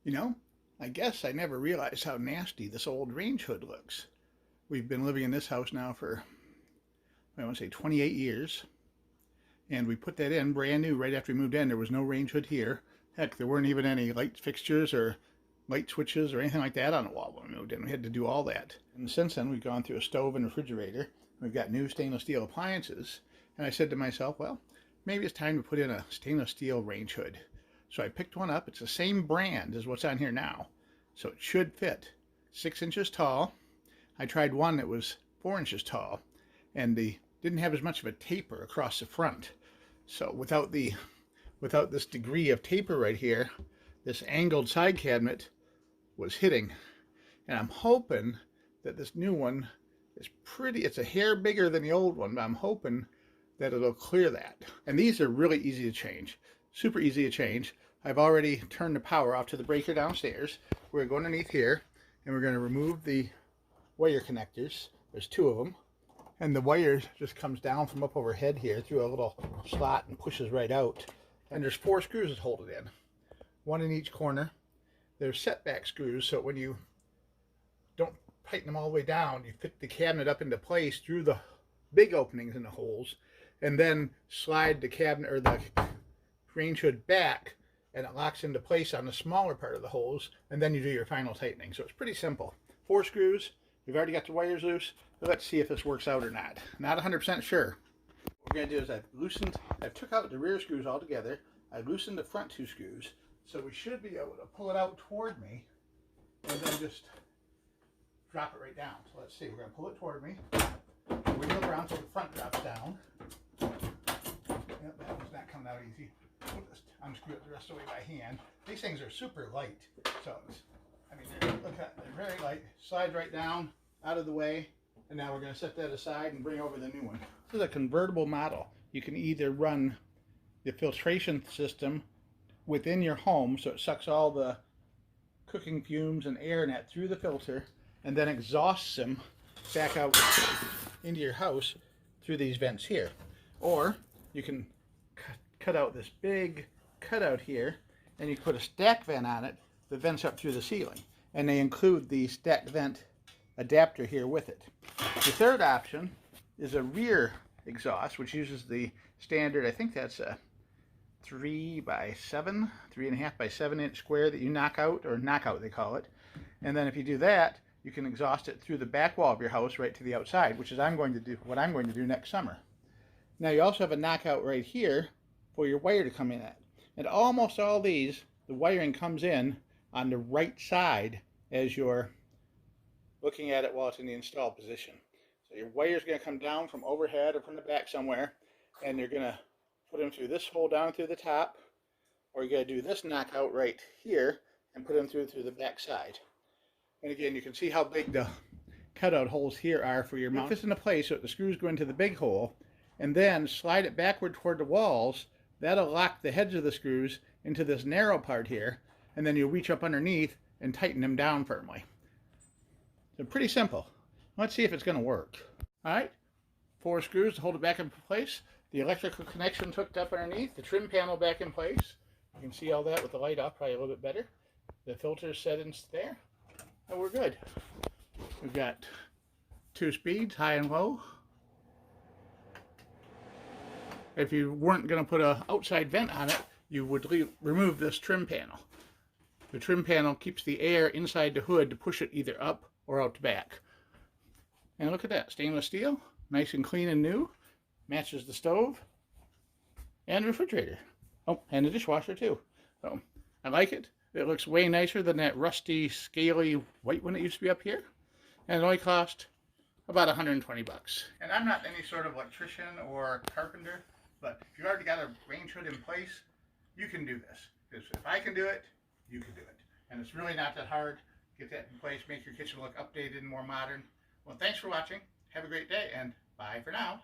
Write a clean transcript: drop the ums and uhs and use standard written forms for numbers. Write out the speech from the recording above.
You know, I guess I never realized how nasty this old range hood looks. We've been living in this house now for, I want to say 28 years. And we put that in brand new right after we moved in. There was no range hood here. Heck, there weren't even any light fixtures or light switches or anything like that on the wall when we moved in. We had to do all that. And since then, we've gone through a stove and refrigerator. We've got new stainless steel appliances. And I said to myself, well, maybe it's time to put in a stainless steel range hood. So I picked one up. It's the same brand as what's on here now. So it should fit. 6 inches tall. I tried one that was 4 inches tall. And the didn't have as much of a taper across the front. So without this degree of taper right here, this angled side cabinet was hitting. And I'm hoping that this new one is it's a hair bigger than the old one, but I'm hoping that it'll clear that. And these are really easy to change, super easy to change. I've already turned the power off to the breaker downstairs. We're going to go underneath here and we're going to remove the wire connectors. There's 2 of them. And the wire just comes down from up overhead here through a little slot and pushes right out. And there's 4 screws that hold it in. 1 in each corner. There's setback screws, so when you don't tighten them all the way down, you fit the cabinet up into place through the big openings in the holes, and then slide the cabinet or the range hood back, and it locks into place on the smaller part of the holes, and then you do your final tightening. So it's pretty simple. 4 screws. We've already got the wires loose. But let's see if this works out or not. Not 100% sure. What we're going to do is I've took out the rear screws altogether. I loosened the front 2 screws. So we should be able to pull it out toward me and then just drop it right down. So let's see, we're going to pull it toward me. Wiggle it around so the front drops down. Yep, that one's not coming out easy. We'll just unscrew it the rest of the way by hand. These things are super light. So look at they're very light. Slide right down, out of the way. And now we're going to set that aside and bring over the new one. This is a convertible model. You can either run the filtration system within your home, so it sucks all the cooking fumes and air net through the filter and then exhausts them back out into your house through these vents here. Or you can cut out this big cutout here and you put a stack vent on it that vents up through the ceiling, and they include the stack vent adapter here with it. The third option is a rear exhaust, which uses the standard, I think that's a 3.5 by 7 inch square that you knock out, or knockout they call it. And then if you do that, you can exhaust it through the back wall of your house right to the outside, which is what I'm going to do next summer. Now you also have a knockout right here for your wire to come in at. And almost all these, the wiring comes in on the right side as you're looking at it while it's in the install position. So your wire is going to come down from overhead or from the back somewhere, and you're going to put them through this hole down through the top, or you're going to do this knockout right here and put them through the back side. And again, you can see how big the cutout holes here are for your mount. It fits into place so the screws go into the big hole, and then slide it backward toward the walls. That'll lock the heads of the screws into this narrow part here, and then you reach up underneath and tighten them down firmly. So pretty simple. Let's see if it's going to work. All right, 4 screws to hold it back in place. The electrical connection hooked up underneath. The trim panel back in place. You can see all that with the light off, probably a little bit better. The filter's set in there, and we're good. We've got 2 speeds, high and low. If you weren't going to put an outside vent on it, you would remove this trim panel. The trim panel keeps the air inside the hood to push it either up or out the back. And look at that, stainless steel, nice and clean and new, matches the stove and refrigerator. Oh, and the dishwasher too. So I like it. It looks way nicer than that rusty, scaly white one that used to be up here. And it only cost about 120 bucks. And I'm not any sort of electrician or carpenter, but if you already got a range hood in place, you can do this. Because if I can do it, you can do it. And it's really not that hard. Get that in place, make your kitchen look updated and more modern. Well, thanks for watching. Have a great day, and bye for now.